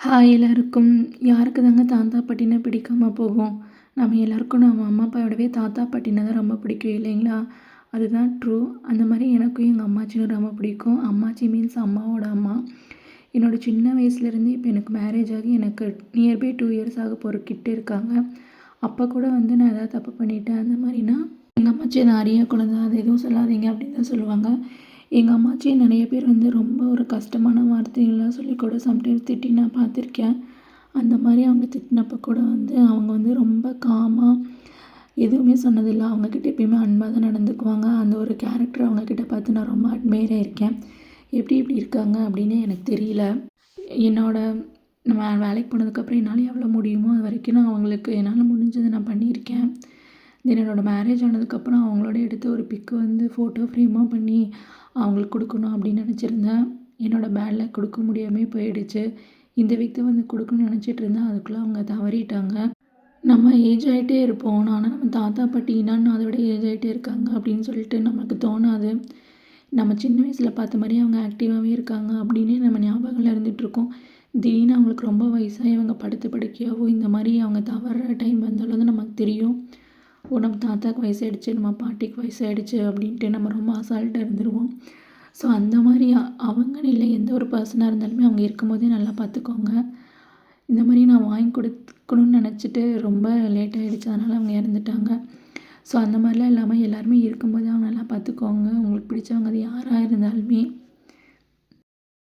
Hi எல்லாருக்கும். யாருக்கு தாங்க தாத்தா பாட்டினா பிடிக்காம போகும்? நம்ம எல்லாருக்கும் நம்ம அம்மா அப்பாவோடவே தாத்தா பாட்டினா தான் ரொம்ப பிடிக்கும் இல்லைங்களா? அதுதான் ட்ரூ. அந்த மாதிரி எனக்கும் எங்கள் அம்மாச்சினா ரொம்ப பிடிக்கும். அம்மாச்சி மீன்ஸ் அம்மாவோட அம்மா. என்னோட சின்ன வயசுலேருந்து இப்போ எனக்கு மேரேஜ் ஆகி எனக்கு நியர்பை 2 இயர்ஸ் ஆக போகிற கிட்ட இருக்காங்க. அப்போ கூட வந்து நான் ஏதாவது தப்பு பண்ணிட்டேன் அந்த மாதிரினா, எங்கள் அம்மாச்சி "அது அரிய குழந்த, அது எதுவும் சொல்லாதீங்க" அப்படின்னு தான் சொல்லுவாங்க. எங்கள் அம்மாச்சி நிறைய பேர் வந்து ரொம்ப ஒரு கஷ்டமான வார்த்தைகள்லாம் சொல்லி கூட சம்டைம்ஸ் திட்டி நான் பார்த்துருக்கேன். அந்த மாதிரி அவங்க திட்டினப்போ கூட வந்து அவங்க வந்து ரொம்ப காமாக எதுவுமே சொன்னதில்லை. அவங்கக்கிட்ட எப்பயுமே அன்பாக தான் நடந்துக்குவாங்க. அந்த ஒரு கேரக்டர் அவங்கக்கிட்ட பார்த்து நான் ரொம்ப அட்மையர் ஆயிருக்கேன். எப்படி இப்படி இருக்காங்க அப்படின்னு எனக்கு தெரியல. என்னோட நான் வேலைக்கு போனதுக்கப்புறம் என்னால் எவ்வளோ முடியுமோ அது வரைக்கும் நான் அவங்களுக்கு என்னால் முடிஞ்சதை நான் பண்ணியிருக்கேன். தென் என்னோடய மேரேஜ் ஆனதுக்கப்புறம் அவங்களோட எடுத்து ஒரு பிக்கு வந்து ஃபோட்டோ ஃப்ரேமாக பண்ணி அவங்களுக்கு கொடுக்கணும் அப்படின்னு நினச்சிருந்தேன். என்னோடய பேட் லக் கொடுக்க முடியாமல் போயிடுச்சு. இந்த வீக் தான் வந்து கொடுக்கணும்னு நினச்சிட்டு இருந்தேன். அதுக்குள்ளே அவங்க தவறிட்டாங்க. நம்ம ஏஜ் ஆகிட்டே இருப்போம். ஆனால் நம்ம தாத்தா பாட்டி என்னன்னு அதை விட ஏஜ் ஆகிட்டே இருக்காங்க அப்படின்னு சொல்லிட்டு நமக்கு தோணாது. நம்ம சின்ன வயசில் பார்த்த மாதிரி அவங்க ஆக்டிவாகவே இருக்காங்க அப்படின்னே நம்ம ஞாபகங்கள் இருந்துகிட்ருக்கோம். திடீர்னு அவங்களுக்கு ரொம்ப வயசாகி அவங்க படுத்த படுக்கையாவோ இந்த மாதிரி அவங்க தவறுற டைம் வந்தாலும் தான் நமக்கு தெரியும். ஓ நம்ம தாத்தாவுக்கு வயசாகிடுச்சு, நம்ம பாட்டிக்கு வயசாகிடுச்சு அப்படின்ட்டு நம்ம ரொம்ப அசால்ட்டாக இருந்துருவோம். ஸோ அந்த மாதிரி அவங்கன்னு இல்லை, எந்த ஒரு பர்சனாக இருந்தாலுமே அவங்க இருக்கும்போதே நல்லா பார்த்துக்கோங்க. இந்த மாதிரி நான் வாங்கி கொடுக்கணும்னு நினச்சிட்டு ரொம்ப லேட் ஆகிடுச்சு, அதனால் அவங்க இறந்துட்டாங்க. ஸோ அந்த மாதிரிலாம் இல்லாமல் எல்லாருமே இருக்கும்போதே அவங்க நல்லா பார்த்துக்கோங்க. உங்களுக்கு பிடிச்சவங்க அது யாராக இருந்தாலுமே